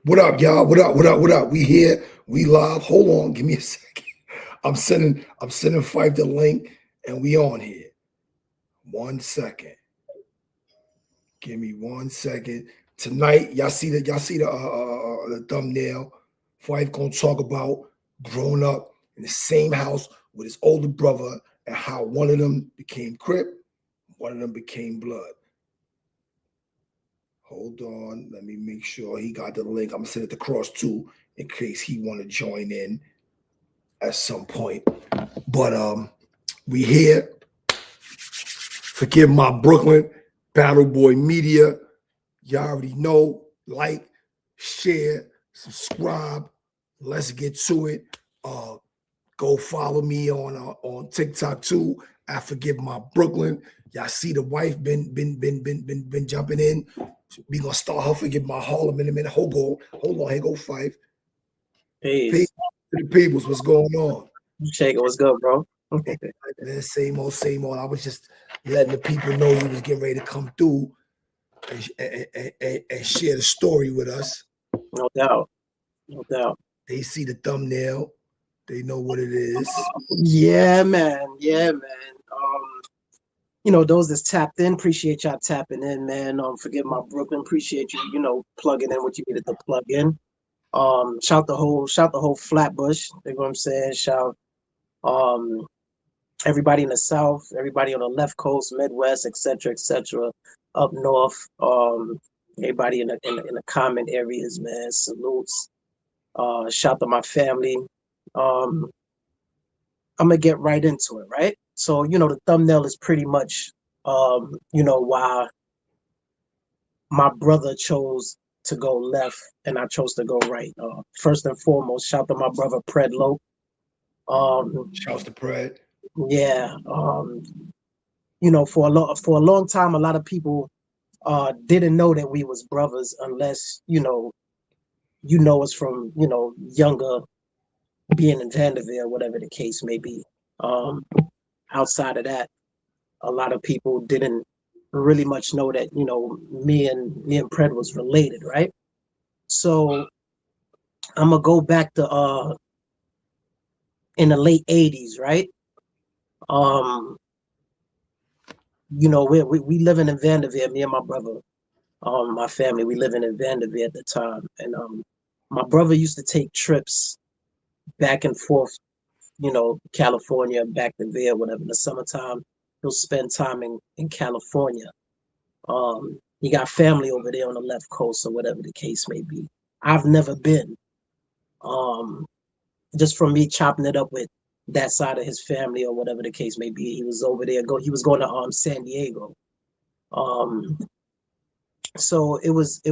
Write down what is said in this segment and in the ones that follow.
What up, y'all? What up? What up? What up? We here. We live. Hold on. Give me a second. I'm sending Fife the link and we on here. 1 second. Give me 1 second. Tonight, y'all see the thumbnail. Fife gonna talk about growing up in the same house with his older brother and how one of them became Crip, one of them became Blood. Hold on, let me make sure he got the link. I'm gonna send it across too in case he want to join in at some point. But we here. Forgive my Brooklyn Battle Boy Media. Y'all already know. Like, share, subscribe. Let's get to it. Go follow me on TikTok too. I forgive my Brooklyn. Y'all see the wife been jumping in. We gonna start her forgive my Harlem in a minute. Hold on, here go Fife. Peace. To the peoples, what's going on? Shake it, what's good, bro? Man, same old. I was just letting the people know you was getting ready to come through and share the story with us. No doubt. No doubt. They see the thumbnail. They know what it is. Yeah, man. Yeah, man. Those that's tapped in, appreciate y'all tapping in, man. Forgive my Brooklyn, appreciate you, plugging in what you needed to plug in. Shout the whole Flatbush, you know what I'm saying? Shout everybody in the South, everybody on the left coast, Midwest, etc., up north, everybody in the common areas, man. Salutes. Shout to my family. I'm gonna get right into it, right? So, the thumbnail is pretty much, why my brother chose to go left and I chose to go right. First and foremost, shout to my brother Predlo. Shouts to Pred. Yeah. For a long time, a lot of people didn't know that we was brothers unless us from younger, being in Vanderbilt, whatever the case may be. Outside of that, a lot of people didn't really much know that me and Pred was related, right? So I'm gonna go back to in the late '80s, right? We living in Vanderbilt, me and my brother, my family, we living in Vanderbilt at the time, and my brother used to take trips back and forth, California, back to there, whatever. In the summertime, he'll spend time in California. He got family over there on the left coast or whatever the case may be. I've never been. Just from me chopping it up with that side of his family or whatever the case may be, he was over there. He was going to San Diego. So it was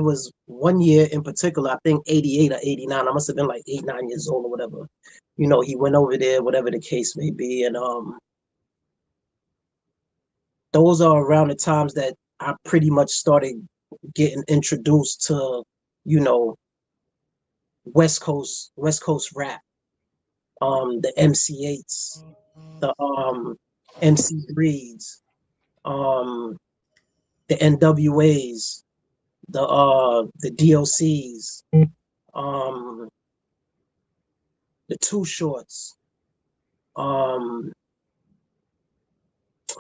1 year in particular, I think 88 or 89. I must have been like 8, 9 years old or whatever. He went over there, whatever the case may be, and those are around the times that I pretty much started getting introduced to, West Coast rap. The MC8s, the MC Breeds, the NWAs, the DOCs, the Too Shorts.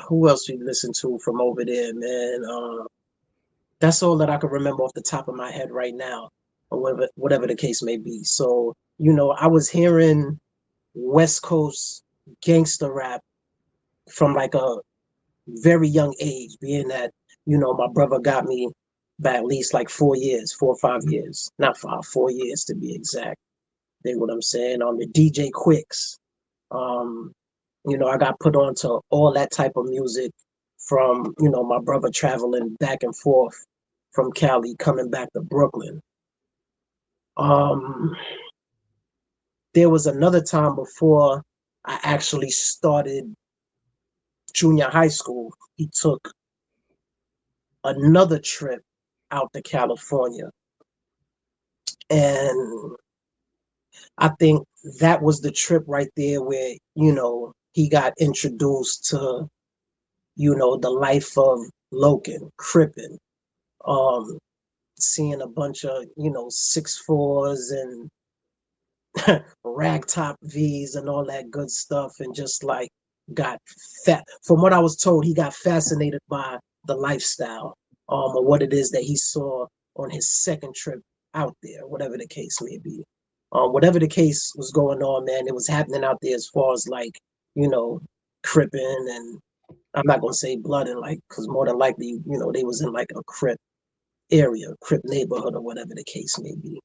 Who else we listen to from over there, man? That's all that I can remember off the top of my head right now, or whatever the case may be. So, I was hearing West Coast gangster rap from like a very young age, being that, my brother got me by at least like 4 years, 4 or 5 years, not 5, 4 years to be exact. Dig what I'm saying? On the DJ Quicks. I got put on to all that type of music from, my brother traveling back and forth from Cali, coming back to Brooklyn. There was another time before I actually started junior high school. He took another trip out to California. And I think that was the trip right there where, he got introduced to, the life of Loken, Crippin', seeing a bunch of, 6'4s and rag top V's and all that good stuff, and just like got fat. From what I was told, he got fascinated by the lifestyle, or what it is that he saw on his second trip out there, whatever the case may be. Whatever the case was going on, man, it was happening out there as far as like, cripping, and I'm not gonna say blooding, like, because more than likely, they was in like a Crip area, Crip neighborhood, or whatever the case may be.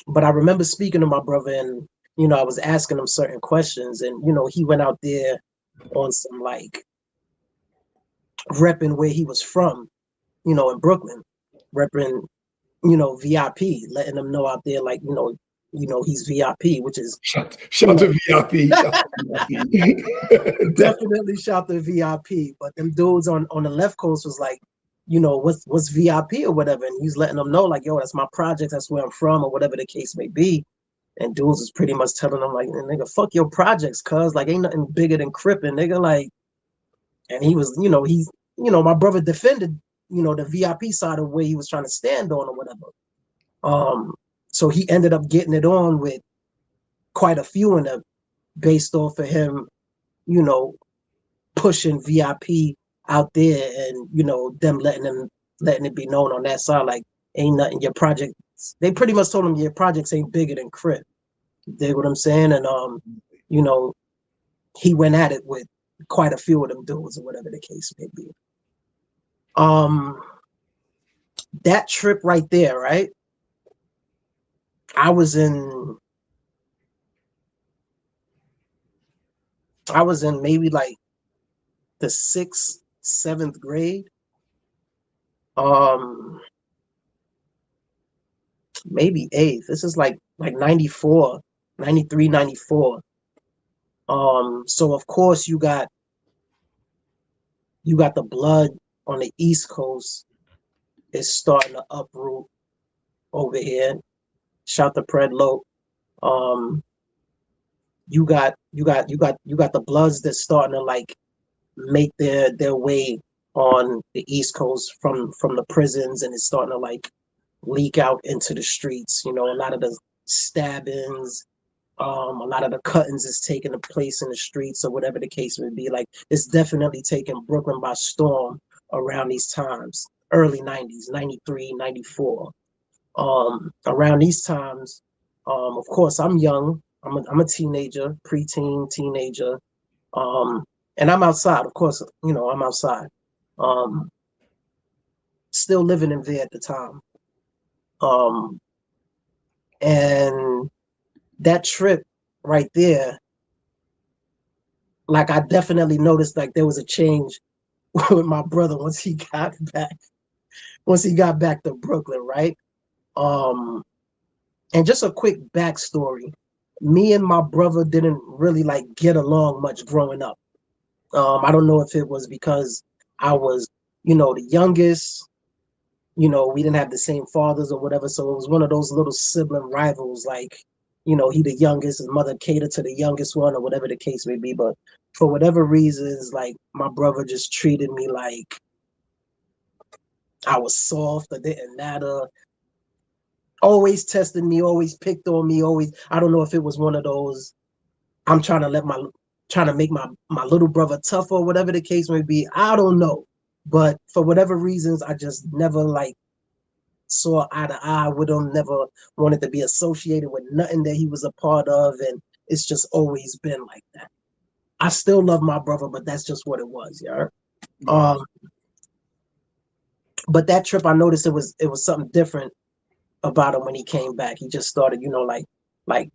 But I remember speaking to my brother, and I was asking him certain questions, and he went out there on some like repping where he was from, in Brooklyn, repping, VIP, letting them know out there, like, he's VIP, which is shout to VIP, shout to VIP. definitely shout to VIP. But them dudes on the left coast was like, what's VIP or whatever, and he's letting them know like, yo, that's my project, that's where I'm from, or whatever the case may be. And dudes is pretty much telling them like, nigga, fuck your projects, cuz like ain't nothing bigger than Crip, and nigga, like, and he was, he's, my brother defended, the VIP side of where he was trying to stand on or whatever. So he ended up getting it on with quite a few in them based off of him, pushing VIP out there, and them letting it be known on that side like, ain't nothing, your project. They pretty much told him your projects ain't bigger than Crip. You dig what I'm saying? And he went at it with quite a few of them dudes or whatever the case may be. That trip right there, right? I was in maybe like the 6th, 7th grade. Maybe 8th. This is like 94, 93, 94. So of course you got the blood on the East Coast is starting to uproot over here. Shout to Predlo. You got the Bloods that's starting to like make their way on the East Coast from the prisons, and it's starting to like leak out into the streets. A lot of the stabbings, a lot of the cuttings is taking place in the streets, or whatever the case may be. Like, it's definitely taking Brooklyn by storm around these times, early 90s, 93, 94. Around these times, of course, I'm young. I'm a teenager, preteen, teenager. And I'm outside, of course, I'm outside. Still living in there at the time. And that trip right there, like, I definitely noticed like there was a change with my brother once he got back to Brooklyn, right? And just a quick backstory. Me and my brother didn't really like get along much growing up. I don't know if it was because I was, the youngest, we didn't have the same fathers or whatever. So it was one of those little sibling rivals, like, he the youngest, his mother catered to the youngest one, or whatever the case may be. But for whatever reasons, like, my brother just treated me like I was soft or didn't matter. Always tested me, always picked on me, always. I don't know if it was one of those, I'm trying to make my little brother tough, or whatever the case may be. I don't know. But for whatever reasons, I just never like saw eye to eye with him, never wanted to be associated with nothing that he was a part of. And it's just always been like that. I still love my brother, but that's just what it was, yeah. But that trip, I noticed it was something different about him when he came back. He just started, like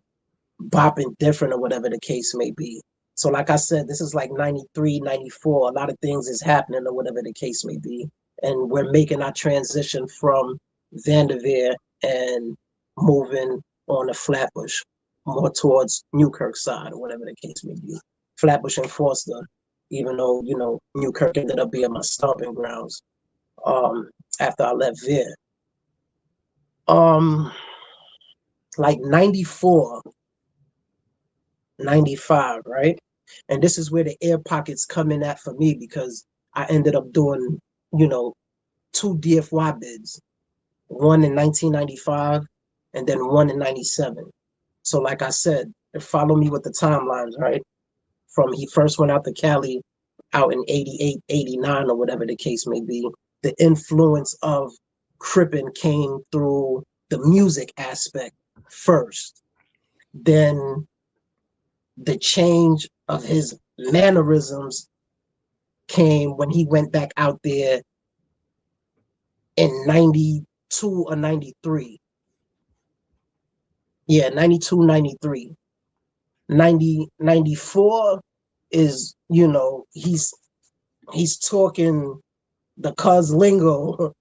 bopping different, or whatever the case may be. So like I said, this is like 93, 94. A lot of things is happening, or whatever the case may be. And we're making our transition from Vanderveer and moving on to Flatbush, more towards Newkirk side, or whatever the case may be. Flatbush and Forster, even though, Newkirk ended up being my stomping grounds after I left Veer. Like 94, 95, right? And this is where the air pockets come in at for me, because I ended up doing, two DFY bids, one in 1995 and then one in 97. So like I said, follow me with the timelines, right? From he first went out to Cali out in 88, 89, or whatever the case may be. The influence of Crippin came through the music aspect first. Then the change of his mannerisms came when he went back out there in 92 or 93. Yeah, 92, 93. 94 is, he's talking the cuz lingo,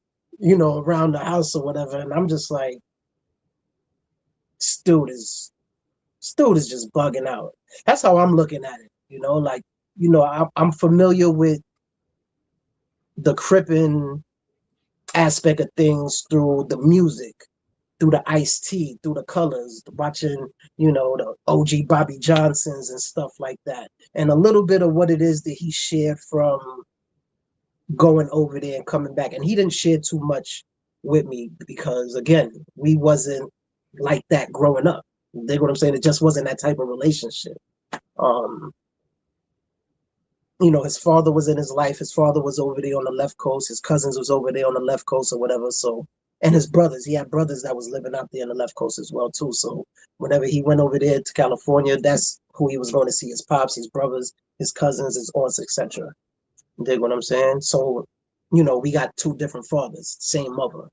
around the house or whatever. And I'm just like, Dude is just bugging out. That's how I'm looking at it. Like, I'm familiar with the Crippin aspect of things through the music, through the Ice-T, through the colors, watching, the OG Bobby Johnsons and stuff like that. And a little bit of what it is that he shared from going over there and coming back. And he didn't share too much with me because, again, we wasn't like that growing up. You dig what I'm saying? It just wasn't that type of relationship. His father was in his life. His father was over there on the left coast. His cousins was over there on the left coast or whatever. So, and his brothers, he had brothers that was living out there on the left coast as well too. So whenever he went over there to California, that's who he was going to see: his pops, his brothers, his cousins, his aunts, etc. Dig what I'm saying? So, we got two different fathers, same mother.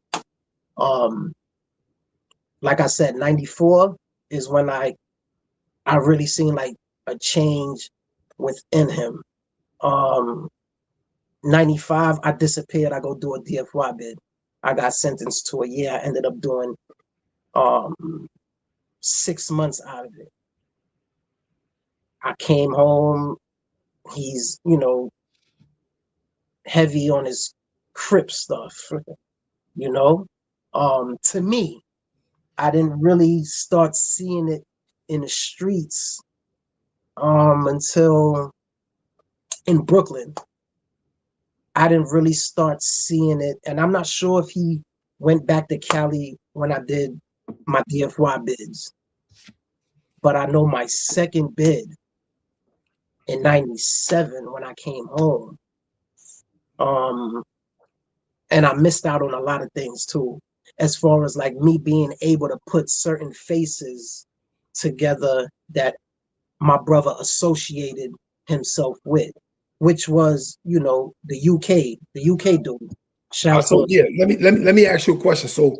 Like I said, 94 is when I really seen like a change within him. 95, I disappeared. I go do a DFY bid. I got sentenced to a year. I ended up doing 6 months out of it. I came home. He's, heavy on his Crip stuff, to me, I didn't really start seeing it in the streets until in Brooklyn. I didn't really start seeing it, and I'm not sure if he went back to Cali when I did my DFY bids, but I know my second bid in 97 when I came home, and I missed out on a lot of things too, as far as like me being able to put certain faces together that my brother associated himself with, which was, the UK dude. Shout out So to yeah, let me ask you a question. So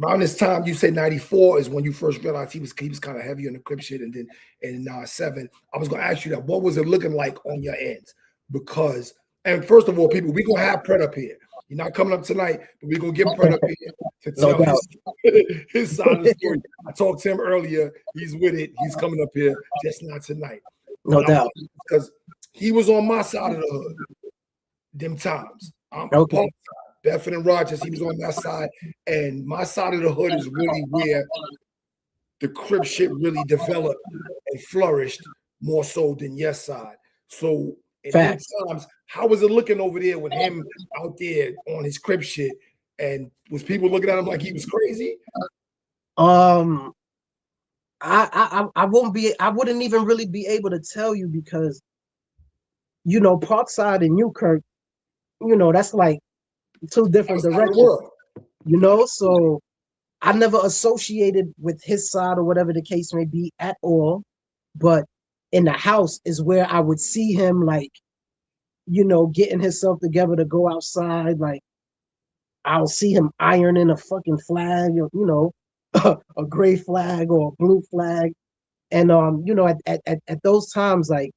around this time, you say 94 is when you first realized he was kind of heavy on the Crip shit, and then in 97, I was gonna ask you that. What was it looking like on your ends? Because, and first of all, people, we're gonna have Pred up here. You're not coming up tonight, but we're gonna get Pred up here to tell his side of the story. I talked to him earlier. He's with it. He's coming up here, just not tonight. No doubt. Because he was on my side of the hood, them times. I'm Okay. Bedford and Rogers, he was on that side. And my side of the hood is really where the Crip shit really developed and flourished more so than your side. So in them times, how was it looking over there with him out there on his Crip shit? And was people looking at him like he was crazy? I wouldn't even really be able to tell you because, Parkside and Newkirk, that's like two different directions, so I never associated with his side or whatever the case may be at all. But in the house is where I would see him, like, getting himself together to go outside. Like, I'll see him ironing a fucking flag, a gray flag or a blue flag. And at those times, like,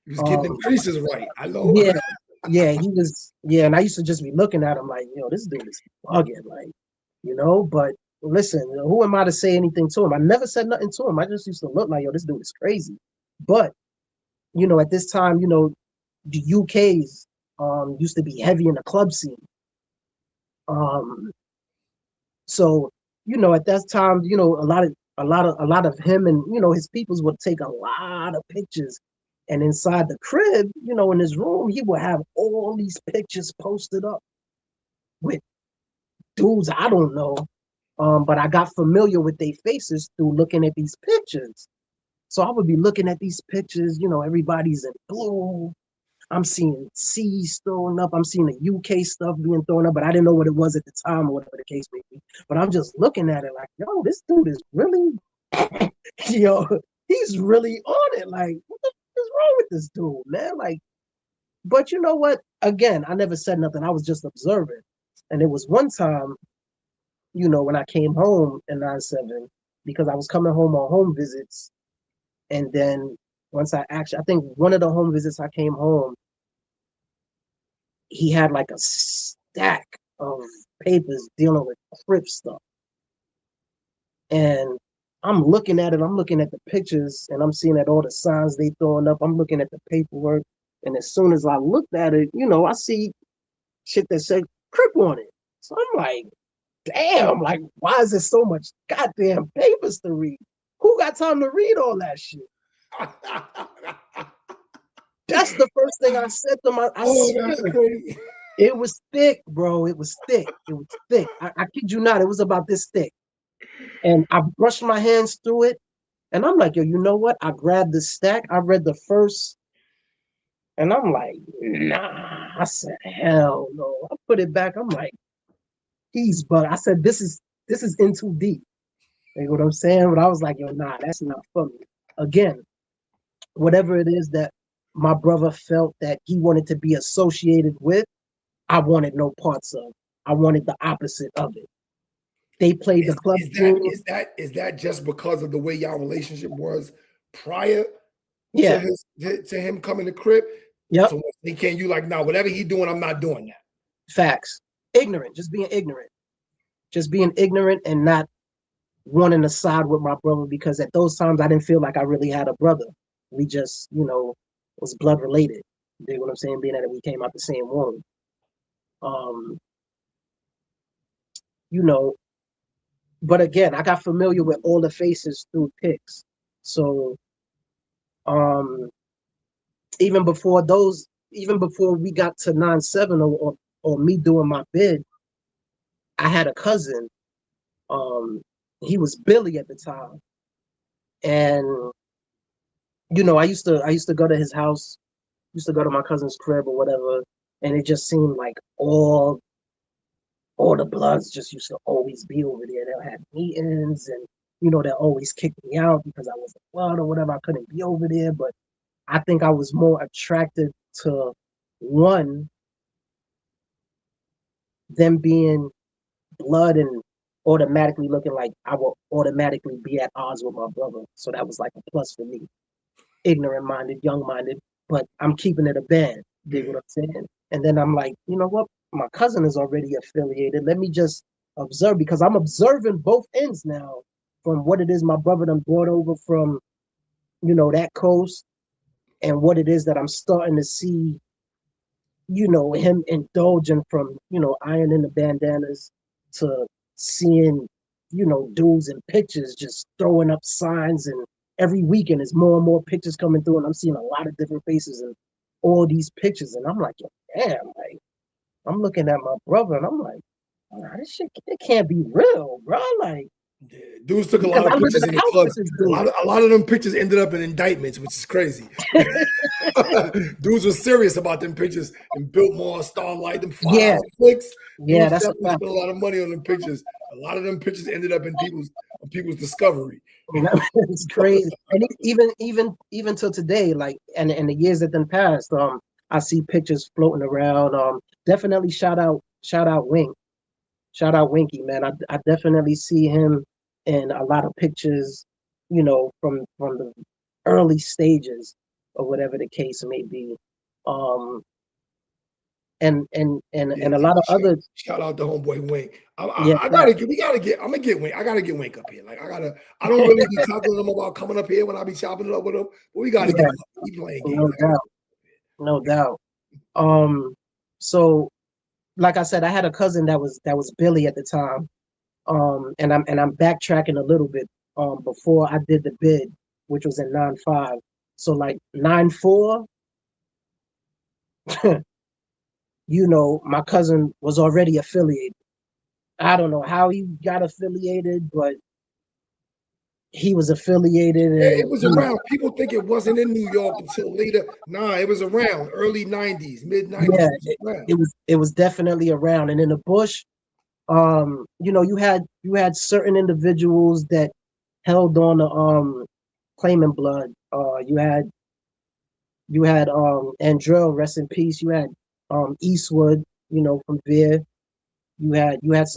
he was getting the creases right. I know. Yeah, he was. Yeah, and I used to just be looking at him like, this dude is bugging, like, But listen, who am I to say anything to him? I never said nothing to him. I just used to look like, this dude is crazy. But at this time, the UK's used to be heavy in the club scene. So at that time, a lot of him and his peoples would take a lot of pictures. And inside the crib, in his room, he would have all these pictures posted up. with dudes I don't know. But I got familiar with their faces through looking at these pictures. So I would be looking at these pictures, everybody's in blue. I'm seeing C's thrown up. I'm seeing the UK stuff being thrown up, but I didn't know what it was at the time or whatever the case may be. But I'm just looking at it like, yo, this dude is really, yo, he's really on it. Like, what the fuck is wrong with this dude, man? Like, but you know what? Again, I never said nothing. I was just observing. And it was one time, when I came home in 97, because I was coming home on home visits. And then once I think one of the home visits I came home, he had like a stack of papers dealing with Crip stuff. And I'm looking at it, I'm looking at the pictures, and I'm seeing that all the signs they throwing up. I'm looking at the paperwork. And as soon as I looked at it, I see shit that said Crip on it. So I'm like, damn, like, why is there so much goddamn papers to read? Who got time to read all that shit? That's the first thing I said to my. That's crazy. It was thick, bro. It was thick. It was thick. I kid you not. It was about this thick. And I brushed my hands through it. And I'm like, yo, you know what? I grabbed the stack. I read the first. And I'm like, nah. I said, hell no. I put it back. I'm like, but I said, this is in too deep. You know what I'm saying? But I was like, yo, nah, that's not for me. Again, whatever it is that my brother felt that he wanted to be associated with, I wanted no parts of. I wanted the opposite of it. They played the club scene. Is that just because of the way y'all relationship was prior to him coming to Crip? Yep. So he can't, you like, no, whatever he doing, I'm not doing that. Facts. Ignorant, just being ignorant. Just being ignorant and not wanting to side with my brother, because at those times I didn't feel like I really had a brother. We just, was blood related. You know what I'm saying? Being that we came out the same womb. But again, I got familiar with all the faces through pics. So even before we got to 9/7 or me doing my bid, I had a cousin. He was Billy at the time. And I used to go to his house, used to go to my cousin's crib or whatever, and it just seemed like all the Bloods just used to always be over there. They'll have meetings, and they'll always kick me out because I was a Blood or whatever. I couldn't be over there, but I think I was more attracted to one, them being Blood and automatically looking like I will automatically be at odds with my brother. So that was like a plus for me. Ignorant minded, young minded, but I'm keeping it a band. You know what I'm saying? And then I'm like, you know what? My cousin is already affiliated. Let me just observe, because I'm observing both ends now from what it is my brother done brought over from, that coast, and what it is that I'm starting to see, him indulging from, ironing the bandanas to seeing, dudes in pictures just throwing up signs, and every weekend is more and more pictures coming through, and I'm seeing a lot of different faces in all these pictures, and I'm like, damn, like, I'm looking at my brother, and I'm like, nah, this shit, it can't be real, bro. Like, yeah, dudes took a lot of pictures in the club. A lot of them pictures ended up in indictments, which is crazy. Dudes were serious about them pictures and built more Starlight, them $5 clicks. Yeah, that's spent a lot of money on them pictures. A lot of them pictures ended up in people's discovery. It's crazy. And even till today, like, and the years that then passed, I see pictures floating around. Definitely shout out Wink. Shout out Winky, man. I definitely see him in a lot of pictures, from the early stages or whatever the case may be. And a lot of other. Shout out to homeboy Wink. I'm gonna get Wink. I gotta get Wink up here. Like I don't really be talking to him about coming up here when I be chopping it up with him, but we gotta get him. He playing games. No doubt. So like I said, I had a cousin that was Billy at the time. And I'm backtracking a little bit. Before I did the bid, which was in 9/5. So like 9/4, my cousin was already affiliated. I don't know how he got affiliated, but he was affiliated, Yeah, and it was around. People think it wasn't in New York until later. Nah, it was around early 90s, mid 90s. yeah, It was around. it was definitely around. And in the bush, you had certain individuals that held on to claiming blood. You had Andrell, rest in peace. You had Eastwood, from there. You had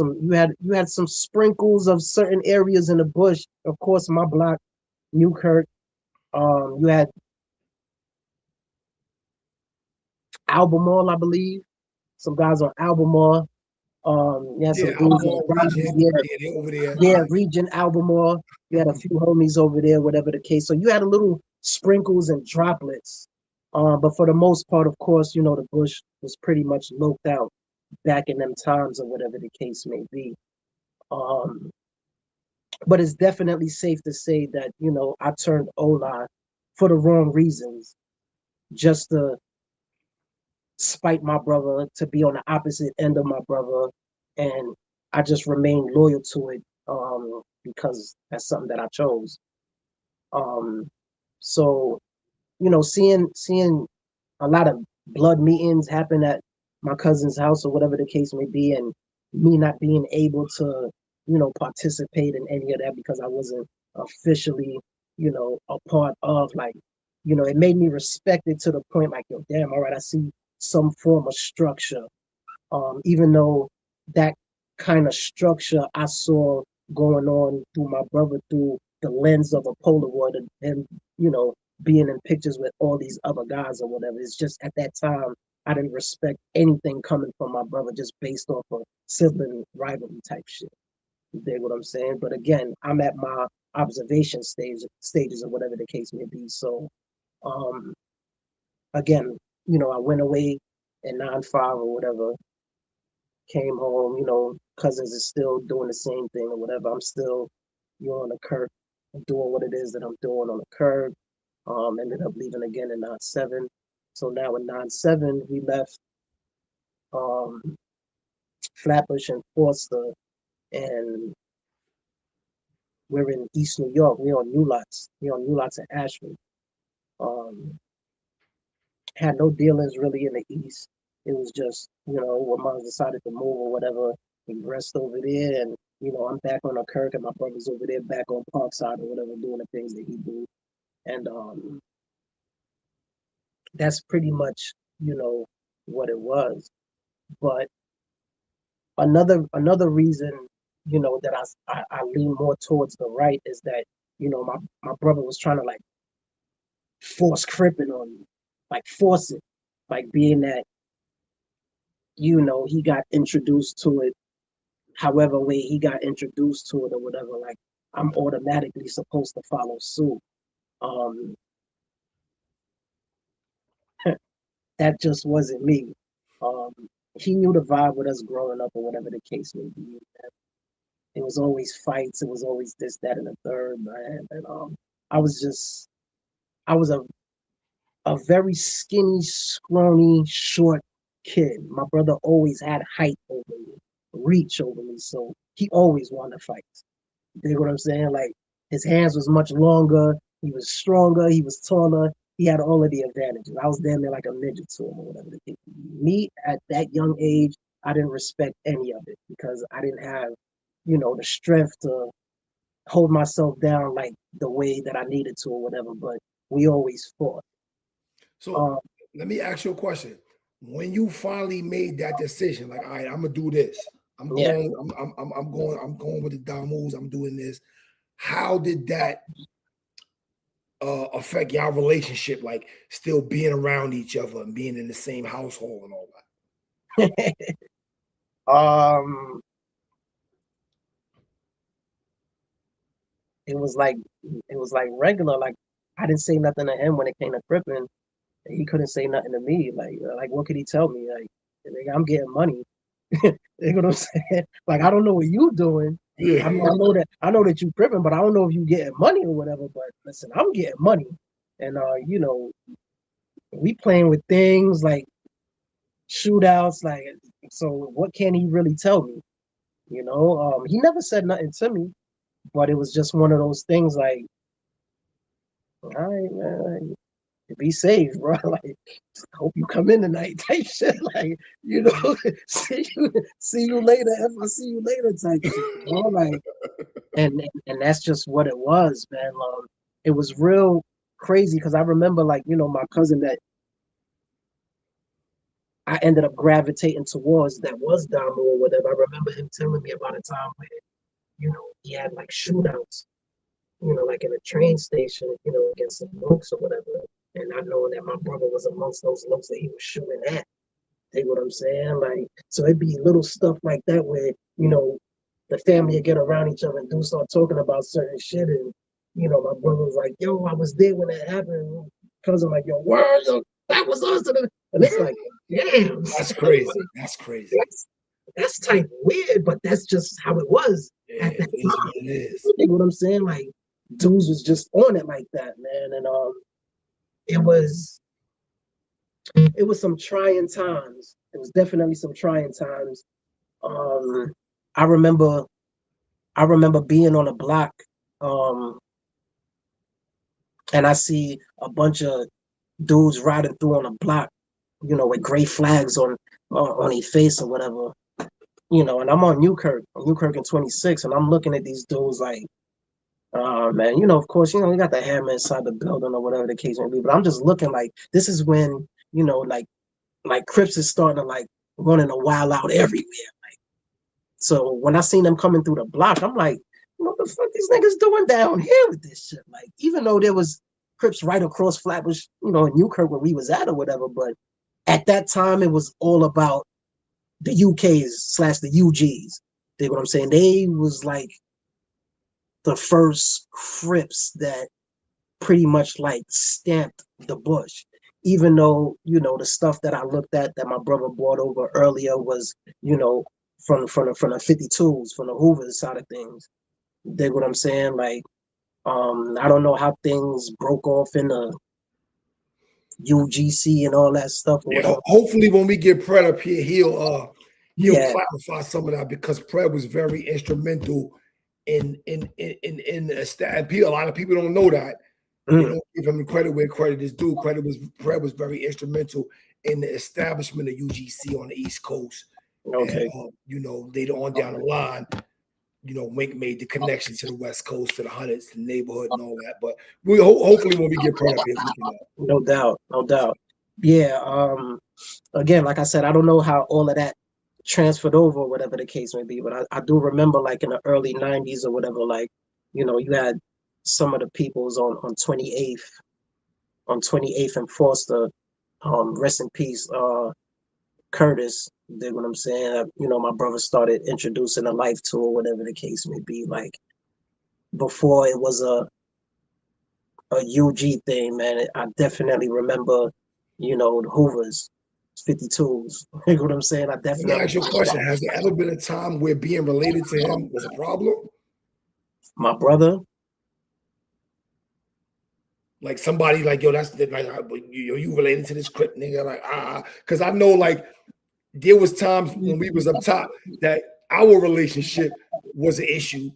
some sprinkles of certain areas in the bush. Of course, my block, Newkirk. You had Albemarle, I believe. Some guys on Albemarle. You had Yeah, some dudes on Alcohol Rogers. region. Yeah, Yeah, they over there. yeah, Region Albemarle. You had a few homies over there, whatever the case. So you had a little sprinkles and droplets. But for the most part, of course, the bush was pretty much loped out back in them times or whatever the case may be. Um, but it's definitely safe to say that, I turned Ola for the wrong reasons, just to spite my brother, to be on the opposite end of my brother. And I just remained loyal to it, because that's something that I chose. Um, so, seeing a lot of blood meetings happen at my cousin's house or whatever the case may be, and me not being able to, participate in any of that because I wasn't officially, a part of, like, it made me respect it to the point like, yo, damn, all right, I see some form of structure. Even though that kind of structure I saw going on through my brother through the lens of a Polaroid, and being in pictures with all these other guys or whatever. It's just at that time I didn't respect anything coming from my brother just based off of sibling rivalry type shit. You dig what I'm saying? But again, I'm at my observation stages or whatever the case may be. So um again, I went away in 9-5 or whatever, came home, cousins is still doing the same thing or whatever. I'm still, on the curb, doing what it is that I'm doing on the curb. Ended up leaving again in 9-7. So now in 9-7, we left um, Flatbush and Forster, and we're in East New York. We're on New Lots. We're on New Lots in Ashford. Um, had no dealings really in the East. It was just, when mom decided to move or whatever, we rest over there, and I'm back on the Kirk, and my brother's over there back on Parkside or whatever, doing the things that he do. And that's pretty much, what it was. But another reason, that I lean more towards the right is that, my brother was trying to like force cripping on me, like force it, like being that, he got introduced to it however way he got introduced to it or whatever, like I'm automatically supposed to follow suit. Um, that just wasn't me. Um, he knew the vibe with us growing up or whatever the case may be. It was always fights. It was always this, that, and the third, man. And I was just, I was a very skinny, scrawny, short kid. My brother always had height over me, reach over me, so he always wanted to fight. You know what I'm saying? Like his hands was much longer. He was stronger. He was taller. He had all of the advantages. I was damn near like a ninja to him or whatever the case. Me at that young age, I didn't respect any of it because I didn't have, the strength to hold myself down like the way that I needed to or whatever. But we always fought. So Um, let me ask you a question. When you finally made that decision, like, all right, I'm gonna do this. I'm yeah. going, I'm going with the Damus, I'm doing this. How did that affect y'all relationship, like still being around each other and being in the same household and all um, it was like regular. Like I didn't say nothing to him when it came to cripping. He couldn't say nothing to me. Like what could he tell me? Like, nigga, I'm getting money. You know what I'm saying? Like, I don't know what you doing. that? Yeah. I mean, I know that you cripping, but I don't know if you getting money or whatever. But listen, I'm getting money, and we playing with things like shootouts. Like, so what can he really tell me? You know, he never said nothing to me, but it was just one of those things. Like, all right, man, be safe, bro. Like, hope you come in tonight, type shit. Like, you know, see you later. If I see you later, type shit. You know, like, and that's just what it was, man. It was real crazy because I remember, like, you know, my cousin that I ended up gravitating towards that was Damo or whatever. I remember him telling me about a time where, you know, he had like shootouts, you know, like in a train station, you know, against some looks or whatever. And I know that my brother was amongst those looks that he was shooting at. Take what I'm saying? Like, so it'd be little stuff like that where, you know, the family would get around each other and do start talking about certain shit. And, you know, my brother was like, yo, I was there when that happened. Cousin like, yo, word, yo, that was us. And it's like, damn. That's crazy. That's crazy. That's type weird, but that's just how it was Yeah, at that it is time. what it is. You know what I'm saying? Like, dudes was just on it like that, man. And it was some trying times. It was definitely some trying times. Um, I remember being on a block, and I see a bunch of dudes riding through on a block, you know, with gray flags on their face or whatever, you know. And I'm on Newkirk in 26, and I'm looking at these dudes like, oh man, you know, of course, you know, we got the hammer inside the building or whatever the case may be. But I'm just looking like this is when, you know, like Crips is starting to like running a wild out everywhere. So when I seen them coming through the block, I'm like, what the fuck these niggas doing down here with this shit? Like, even though there was Crips right across Flatbush, you know, in Newkirk where we was at or whatever, but at that time it was all about the UKs / the UGs. You know what I'm saying? They was like the first Crips that pretty much like stamped the bush. Even though, you know, the stuff that I looked at that my brother brought over earlier was, you know, from the 52s, from the Hoover side of things. Dig what I'm saying? Like, I don't know how things broke off in the UGC and all that stuff or Yeah, whatever. hopefully when we get Pred up here, he'll Yeah. clarify some of that because Pred was very instrumental in and a lot of people don't know that. They don't give him credit where credit is due. Pred was very instrumental in the establishment of UGC on the East Coast. Okay. And, you know, later on down the line, you know, Wink made the connection to the West Coast, to the hundreds, to the neighborhood, and all that. But we hopefully when we get Pred up here, we can. No doubt, no doubt. Yeah. Again, like I said, I don't know how all of that transferred over, whatever the case may be, but I do remember like in the early 90s or whatever, like, you know, you had some of the peoples on 28th and Foster, rest in peace, Curtis. Dig what I'm saying? You know, my brother started introducing a life tour, whatever the case may be. Like, before it was a UG thing, man. I definitely remember, you know, the Hoovers, 52s. You know what I'm saying? I Let me definitely. ask you a question. Has there ever been a time where being related to him was a problem? My brother? Like somebody like, yo, that's like, you related to this Crip nigga? Like, because I know like there was times when we was up top that our relationship was an issue.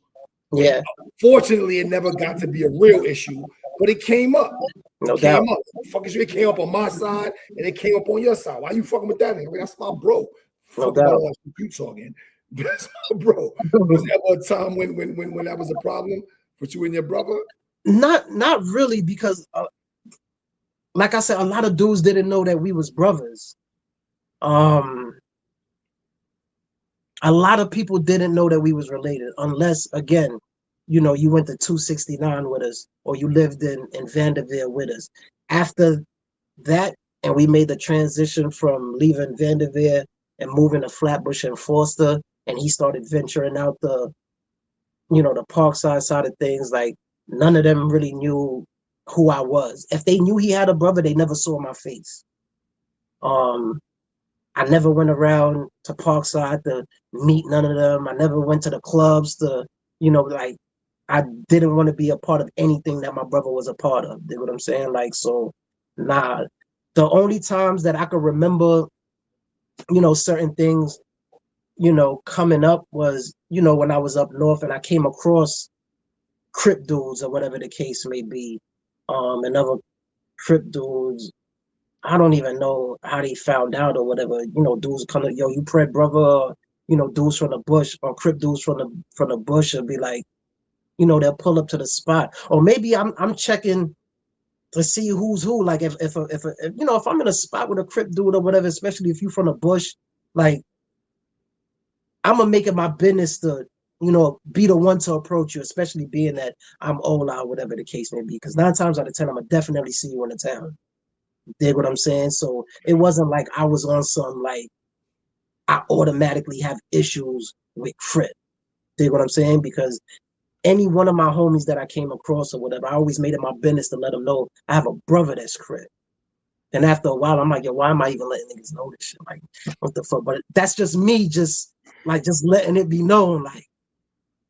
Yeah. And fortunately, it never got to be a real issue, but it came up. No doubt. It came up on my side and it came up on your side. Why you fucking with that nigga? Like, that's my bro. No Fuck about doubt. all that you talking. That's my bro. Was there ever a time when that was a problem for you and your brother? Not really, because like I said, a lot of dudes didn't know that we was brothers. A lot of people didn't know that we was related, unless, again, you know, you went to 269 with us or you lived in Vanderveer with us. After that, and we made the transition from leaving Vanderveer and moving to Flatbush and Foster, and he started venturing out the, you know, the Parkside side of things. Like, none of them really knew who I was. If they knew he had a brother, they never saw my face. I never went around to Parkside to meet none of them. I never went to the clubs to, you know, like, I didn't want to be a part of anything that my brother was a part of. You know what I'm saying? Like, so, nah. The only times that I could remember certain things, coming up was, when I was up north and I came across Crip dudes or whatever the case may be, and other Crip dudes. I don't even know how they found out or whatever. Dudes come to, yo, you Pred brother. Dudes from the bush or Crip dudes from the bush will be like, they'll pull up to the spot, or maybe I'm checking to see who's who. Like if I'm in a spot with a Crip dude or whatever, especially if you from the bush, like I'm gonna make it my business to, be the one to approach you, especially being that I'm old or whatever the case may be. Because 9 times out of 10, I'm gonna definitely see you in the town. Dig what I'm saying? So it wasn't like I was on some like I automatically have issues with Crip. Dig what I'm saying? Because any one of my homies that I came across or whatever, I always made it my business to let them know I have a brother that's Crip. And after a while, I'm like, yo, why am I even letting niggas know this shit? Like, what the fuck? But that's just me, just letting it be known. Like,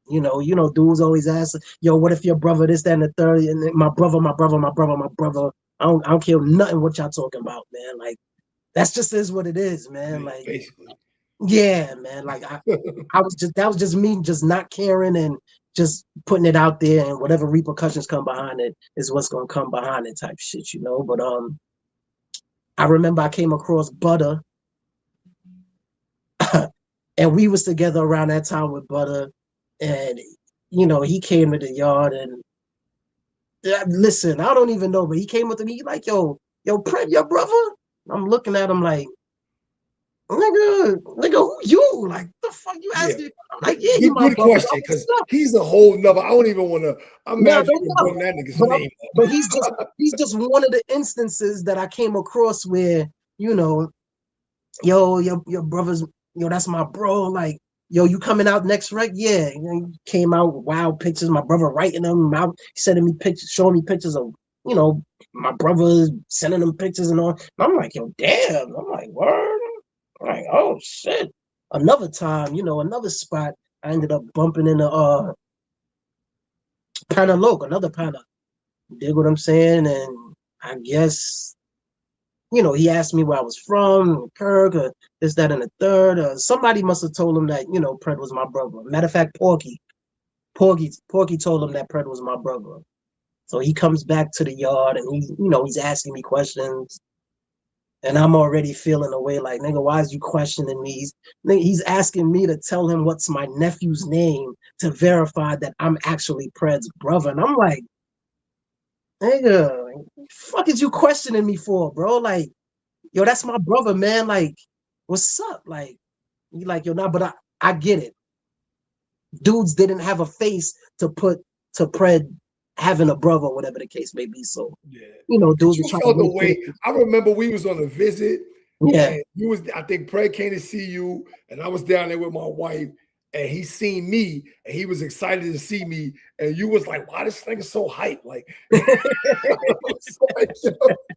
dudes always ask, yo, what if your brother this, that, and the third? And my brother, my brother, my brother, my brother. I don't care nothing what y'all talking about, man. Like, that's just is what it is, man. Yeah, Like, basically. yeah, man. Like, that was just me, just not caring and just putting it out there, and whatever repercussions come behind it is what's gonna come behind it, type shit, But I remember I came across Butter, and we was together around that time with Butter, and he came to the yard and listen, I don't even know, but he came up to me, he like, yo, Pred, your brother? I'm looking at him like, nigga, who you? Like, the fuck you Yeah. asking? I'm like, yeah, you Good, my good brother. question, because he's a whole nother. I don't even want to. I'm No, mad you no, even no. bring that nigga's But name but he's just one of the instances that I came across where, your brother's, that's my bro. Like, yo, you coming out next rec? Yeah. He came out with wild pictures. My brother writing them out, sending me pictures, showing me pictures of, my brother sending them pictures and all. And I'm like, yo, damn. I'm like, word. I'm like, oh shit. Another time, another spot, I ended up bumping into Panaloke, another Pana. Dig what I'm saying? And I guess he asked me where I was from, Kirk, or this, that, and the third. Somebody must have told him that, Pred was my brother. Matter of fact, Porky told him that Pred was my brother. So he comes back to the yard and he's asking me questions. And I'm already feeling away like, nigga, why is you questioning me? He's asking me to tell him what's my nephew's name to verify that I'm actually Pred's brother. And I'm like, nigga, fuck is you questioning me for, bro? Like, yo, that's my brother, man. Like, what's up? Like, you like, yo, nah, but I get it. Dudes didn't have a face to put to Pred having a brother, whatever the case may be. So, yeah. But dudes were you trying to felt the make way. sure. I remember we was on a visit, Yeah. and you was. I think Pred came to see you, and I was down there with my wife, and he seen me, and he was excited to see me, and you was like, "Why this nigga so hype?" Like,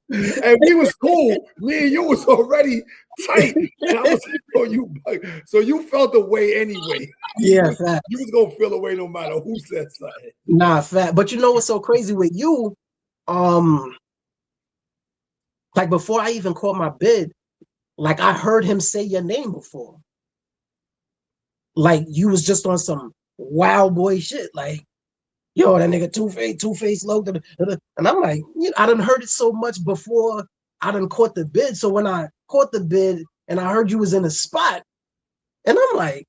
and we was cool. Me and you was already tight, and I was like, "Oh, you." So you felt the way anyway. Yeah, You facts. was gonna feel the way no matter who said something. Nah, fat. But you know what's so crazy with you? Um, like before I even caught my bid, like I heard him say your name before. Like you was just on some wild boy shit. Like, yo, that nigga Two Face low. And I'm like, I done heard it so much before I done caught the bid. So when I caught the bid and I heard you was in a spot, and I'm like,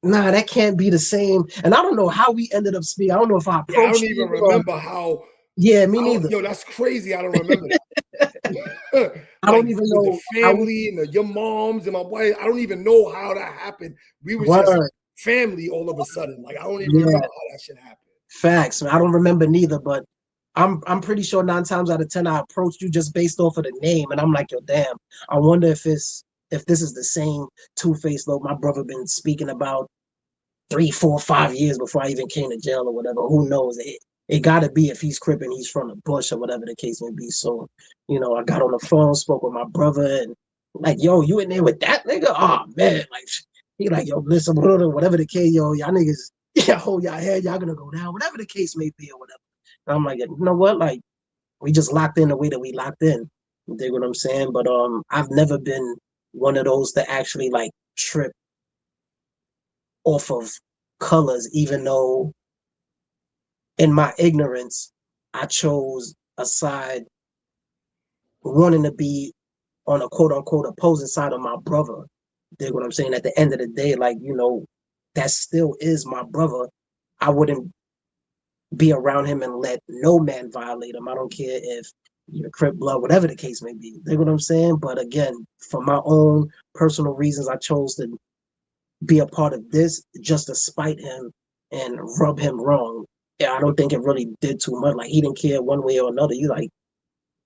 nah, that can't be the same. And I don't know how we ended up speaking. I don't know if I Yeah, I don't approached even you or remember how. yeah, me neither. Yo, that's crazy. I don't remember that. I Like don't even with the know how we family and your moms and my wife. I don't even know how that happened. We was just were. family all of a sudden. Like I don't even Yeah, remember how that shit happened. facts. I don't remember neither, but I'm pretty sure 9 times out of 10 I approached you just based off of the name, and I'm like, yo, damn. I wonder if this is the same Two-Face though my brother been speaking about 3, 4, 5 years before I even came to jail or whatever. Who knows? It got to be if he's Crip and he's from the bush or whatever the case may be. So, I got on the phone, spoke with my brother, and like, yo, you in there with that nigga? Oh man, like he like, yo, listen, whatever the case, yo, y'all niggas, yeah, hold y'all head, y'all gonna go down, whatever the case may be or whatever. And I'm like, you know what? Like, we just locked in the way that we locked in. You dig what I'm saying? But I've never been one of those to actually like trip off of colors, even though in my ignorance, I chose a side wanting to be on a quote unquote opposing side of my brother. Dig what I'm saying? At the end of the day, like, that still is my brother. I wouldn't be around him and let no man violate him. I don't care if you're Crip blood, whatever the case may be. Dig what I'm saying? But again, for my own personal reasons, I chose to be a part of this just to spite him and rub him wrong. Yeah, I don't think it really did too much. Like, he didn't care one way or another. You like,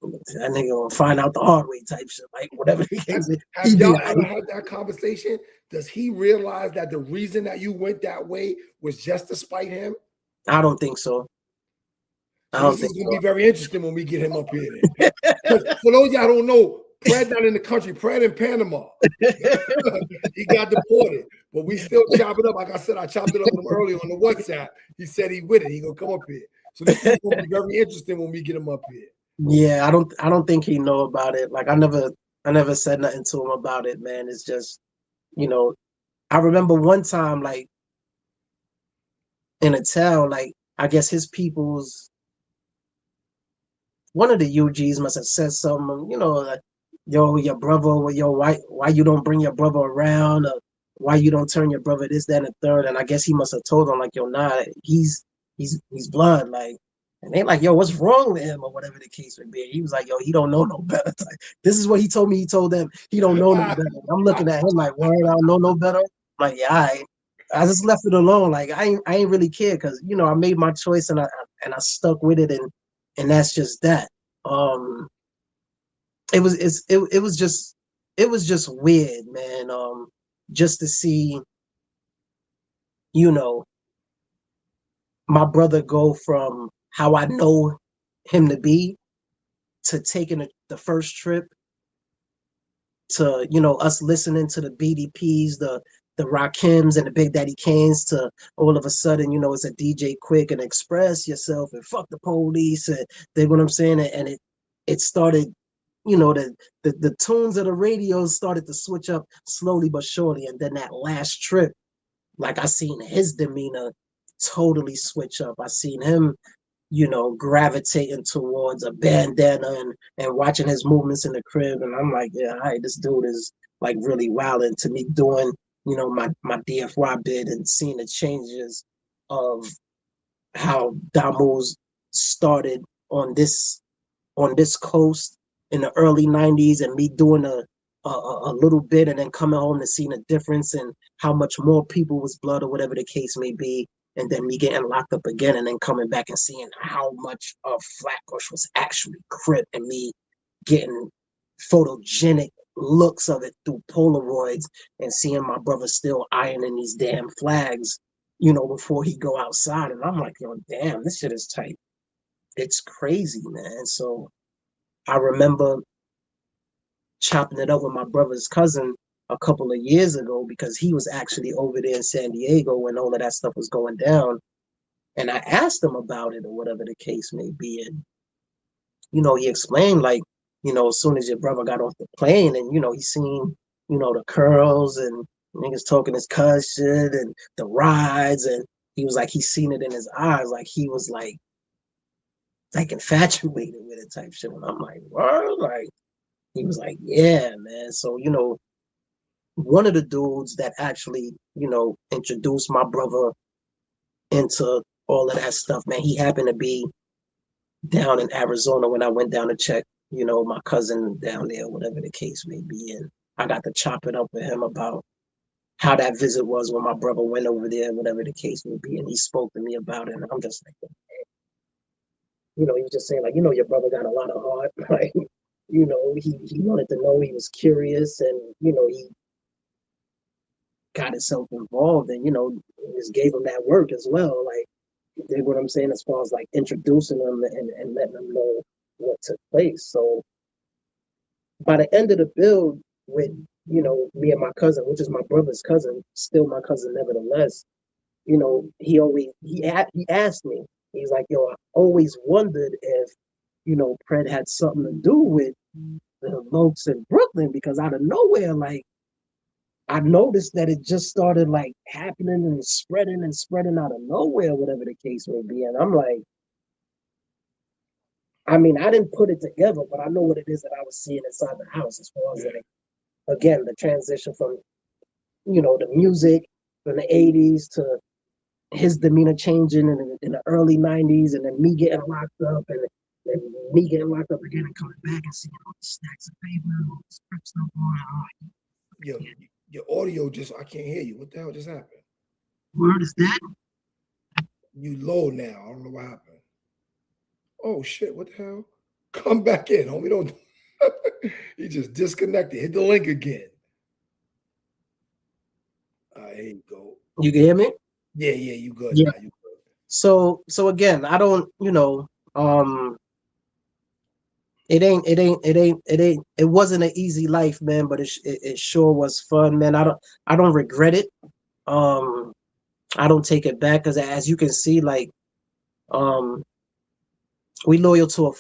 that nigga gonna find out the hard way type shit. Like, whatever the case is, have y'all ever had that conversation? Does he realize that the reason that you went that way was just to spite him? I don't think so. So this is going to be very interesting when we get him up here. For those y'all don't know, Brad not in the country. Brad in Panama. He got deported, but we still chop it up. Like I said, I chopped it up with him earlier on the WhatsApp. He said he with it. He gonna come up here. So this is going to be very interesting when we get him up here. Yeah, I don't think he know about it. Like, I never said nothing to him about it, man. It's just, I remember one time, like, in a town, like, I guess his people's, one of the UGs must have said something, like, yo, your brother, yo, why you don't bring your brother around, or why you don't turn your brother this, that, and the third. And I guess he must have told him, like, yo, nah, he's blood, like. And they like, yo, what's wrong with him, or whatever the case would be. He was like, yo, he don't know no better. Like, this is what he told me. He told them he don't know no better. I'm looking at him like, word, I don't know no better. I'm like, yeah, I just left it alone. Like, I ain't really care, because I made my choice, and I stuck with it, and that's just that. It was just weird, man. Just to see, my brother go from how I know him to be to taking the first trip to us listening to the BDPs, the Rakims and the Big Daddy Kanes, to all of a sudden it's a DJ Quick and Express Yourself and fuck the police, and they what I'm saying, and it started, the tunes of the radio started to switch up slowly but surely, and then that last trip, like, I seen his demeanor totally switch up. I seen him gravitating towards a bandana and watching his movements in the crib. And I'm like, yeah, all right, this dude is like really wilding, to me doing, my DFY bid and seeing the changes of how Damo's started on this coast in the early 90s, and me doing a little bit and then coming home to seeing a difference in how much more people was blood, or whatever the case may be, and then me getting locked up again, and then coming back and seeing how much of Flatbush was actually Crip, and me getting photogenic looks of it through Polaroids, and seeing my brother still ironing these damn flags, before he go outside. And I'm like, yo, damn, this shit is tight. It's crazy, man. So I remember chopping it up with my brother's cousin a couple of years ago, because he was actually over there in San Diego when all of that stuff was going down. And I asked him about it, or whatever the case may be. And, he explained, like, as soon as your brother got off the plane, and, he seen, the curls and niggas talking his cuz shit and the rides. And he was like, he seen it in his eyes. Like, he was like infatuated with it type shit. And I'm like, what? Like, he was like, yeah, man. So, one of the dudes that actually, introduced my brother into all of that stuff, man, he happened to be down in Arizona when I went down to check, my cousin down there, whatever the case may be. And I got to chop it up with him about how that visit was when my brother went over there, whatever the case may be. And he spoke to me about it. And I'm just like, he was just saying, like, your brother got a lot of heart. Like, he wanted to know, he was curious, and, he got himself involved, and, just gave him that work as well. Like, you dig what I'm saying, as far as like introducing them and letting them know what took place. So by the end of the build with, me and my cousin, which is my brother's cousin, still my cousin nevertheless, he asked me, he's like, yo, I always wondered if, Pred had something to do with the Lokes in Brooklyn, because out of nowhere, like I noticed that it just started like happening and spreading out of nowhere, whatever the case may be. And I'm like, I mean, I didn't put it together, but I know what it is that I was seeing inside the house as far as like, again, the transition from, the music from the 80s to his demeanor changing in the early 90s, and then me getting locked up and me getting locked up again and coming back and seeing all these stacks of paper and all this Crip stuff going on. Your audio I can't hear you. What the hell just happened? Word is that? You low now. I don't know what happened. Oh shit, what the hell? Come back in, homie. Don't he just disconnected. Hit the link again. Here you go. You can hear me? Yeah, you good now. You good. So again, I don't, it wasn't an easy life, man, but it sure was fun, man. I don't regret it. I don't take it back, because as you can see, like, we loyal to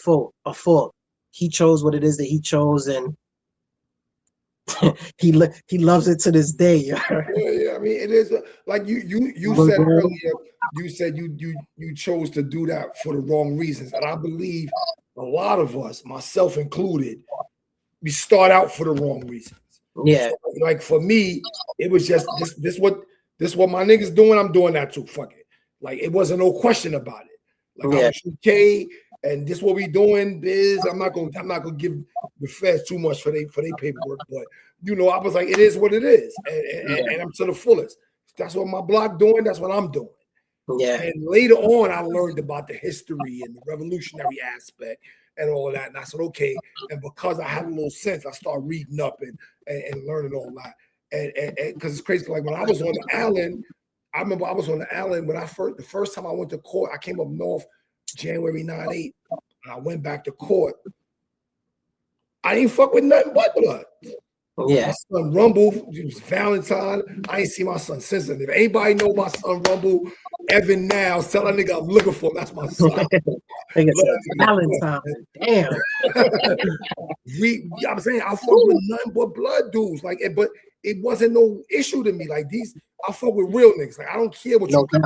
a fault. He chose what it is that he chose, and he loves it to this day. Yeah. I mean, it is like you said earlier. You said you chose to do that for the wrong reasons, and I believe a lot of us, myself included, we start out for the wrong reasons. Yeah. So, like for me, it was just this what my niggas doing. I'm doing that too. Fuck it. Like it wasn't no question about it. Like I was okay, and this what we doing. I'm not gonna give the feds too much for their paperwork, but I was like, it is what it is, and I'm to the fullest. That's what my block doing. That's what I'm doing. Yeah. And later on, I learned about the history and the revolutionary aspect and all of that. And I said, okay. And because I had a little sense, I started reading up and learning all that. And because it's crazy, like when I was on the island, I remember I was on the island when the first time I went to court. I came up north January 98, and I went back to court. I didn't fuck with nothing but blood. Yeah. My son Rumble, it was Valentine. I ain't seen my son since then. If anybody know my son Rumble, Evan now, tell that nigga I'm looking for him. That's my son. Valentine. Damn. I'm saying I fuck with nothing but blood dudes. Like but it wasn't no issue to me. Like I fuck with real niggas. Like I don't care what you do.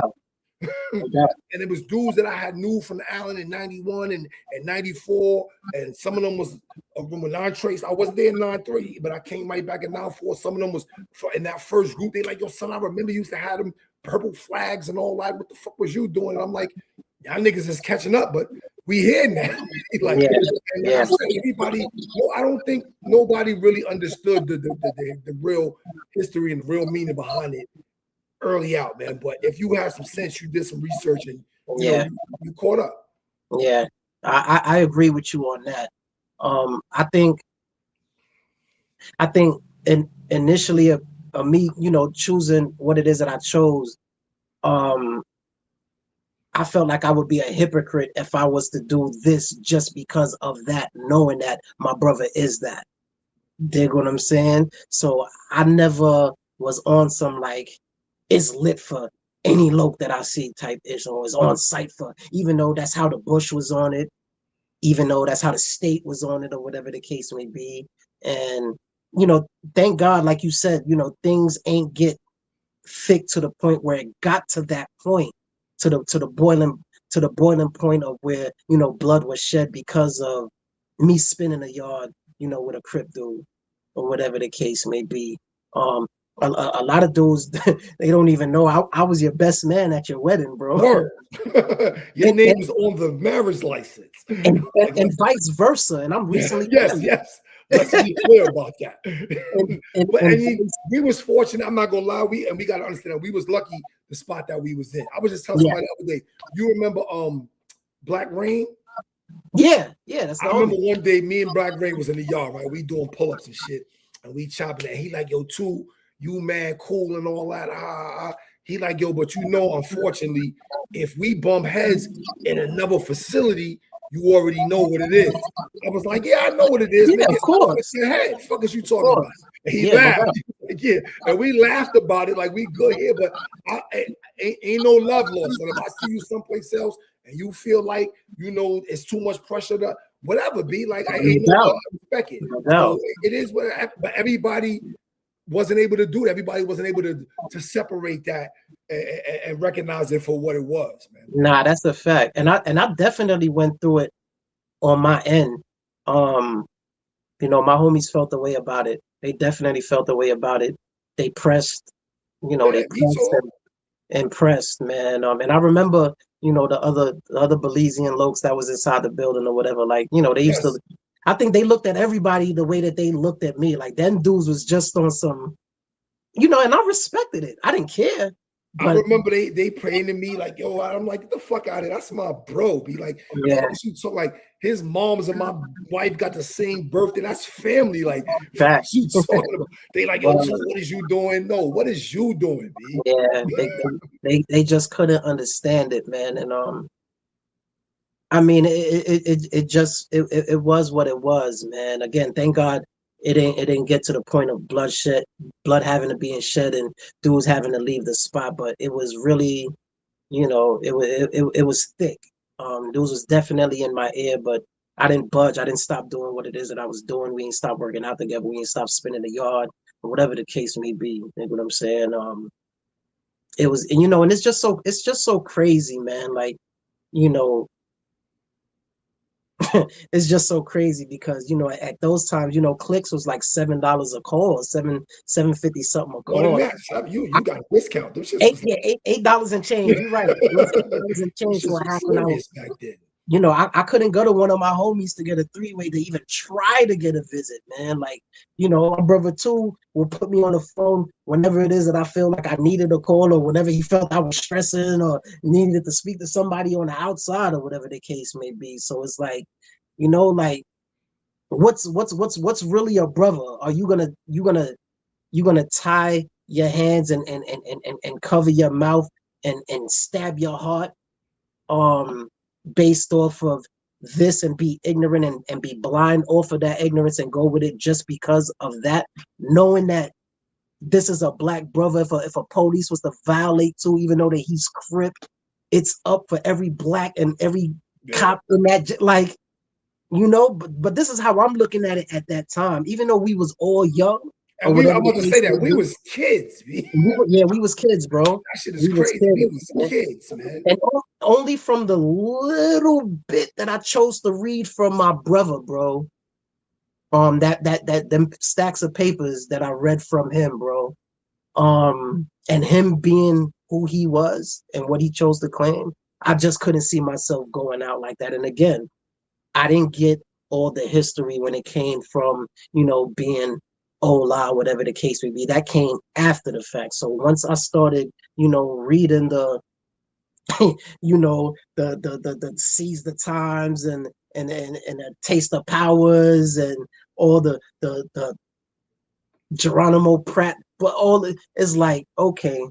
And it was dudes that I had knew from the island in 91 and 94, and some of them was non-trace. I wasn't there in 93, but I came right back in 94. Some of them was in that first group. They like, yo, son, I remember you used to have them purple flags and all that. What the fuck was you doing? And I'm like, y'all niggas is catching up, but we here now. Like, I said, everybody, I don't think nobody really understood the real history and the real meaning behind it early out, man. But if you have some sense, you did some research and you caught up. Yeah, I agree with you on that. I think initially me, choosing what it is that I chose, I felt like I would be a hypocrite if I was to do this just because of that, knowing that my brother is that. Dig what I'm saying? So I never was on some like, it's lit for any Loke that I see type issue, or is on site for, even though that's how the Bush was on it, even though that's how the state was on it, or whatever the case may be. And, thank God, like you said, things ain't get thick to the point where it got to that point, to the boiling point of where, blood was shed because of me spinning a yard, with a Crip dude, or whatever the case may be. A lot of dudes, they don't even know I was your best man at your wedding, bro. Your name is on the marriage license, and vice versa. And I'm recently yes. Let's be clear about that. And we was fortunate. I'm not gonna lie. We got to understand that we was lucky the spot that we was in. I was just telling somebody the other day. You remember Black Rain? Yeah. That's. I remember one day me and Black Rain was in the yard, right? We doing pull-ups and shit, and we chopping that. He like, yo, you man, cool and all that. He like, yo, but unfortunately, if we bump heads in another facility, you already know what it is. I was like, yeah, I know what it is. Yeah, of course. It's your head. Fuck is you talking about? And he laughed. Yeah, and we laughed about it like we good here, but ain't no love lost. But if I see you someplace else and you feel like it's too much pressure whatever. Be like, I No ain't no doubt. respect it. No So doubt. it is what. But everybody wasn't able to do it. Everybody wasn't able to separate that and recognize it for what it was, man. Nah, that's a fact. And I definitely went through it on my end. Um, my homies felt the way about it. They definitely felt the way about it. They pressed, Yeah, they me pressed too. and pressed, man. And I remember, the other Belizean lokes that was inside the building or whatever. Like, they used to. Yes. I think they looked at everybody the way that they looked at me. Like, them dudes was just on some, and I respected it. I didn't care, I but remember they praying to me like, yo, I'm like, get the fuck out of here. That's my bro. Be like, yeah, what is you talk like his moms and my wife got the same birthday. That's family. Like, what fact. you talking about? They like, yo, But, so what is you doing? No, what is you doing, B? yeah, they just couldn't understand it, man. And I mean, it was what it was, man. Again, thank God it didn't get to the point of blood having to be shed, and dudes having to leave the spot. But it was really, it was thick. Dudes was definitely in my ear, but I didn't budge. I didn't stop doing what it is that I was doing. We ain't stopped working out together. We ain't stopped spinning the yard, or whatever the case may be. You know what I'm saying? It was, and it's just so crazy, man. Like, you know, it's just so crazy because at those times, clicks was like $7 a call, 750 something a More than call. that, you got a discount. Them shits Eight, was yeah, $8 and change. You're right. It was $8 and them change shits for a was half an hour. serious back then. I couldn't go to one of my homies to get a three-way to even try to get a visit, man. Like, my brother too will put me on the phone whenever it is that I feel like I needed a call, or whenever he felt I was stressing or needed to speak to somebody on the outside, or whatever the case may be. So it's like, like, what's really a brother? Are you gonna tie your hands and cover your mouth and stab your heart, based off of this, and be ignorant and be blind off of that ignorance and go with it just because of that, knowing that this is a black brother? If a police was to violate too, even though that he's Crip, it's up for every black and every cop in that, like, but this is how I'm looking at it at that time, even though we was all young, or And I'm whatever the about to say case that may we be. was kids, B. We was kids, bro. That shit is We was crazy. We was kids. kids, man. And only from the little bit that I chose to read from my brother, bro. That them stacks of papers that I read from him, bro. And him being who he was and what he chose to claim, I just couldn't see myself going out like that. And again, I didn't get all the history when it came from, being Ola, whatever the case may be. That came after the fact. So once I started, reading the seize the times, and the taste of powers, and all the Geronimo Pratt, but it's like, okay,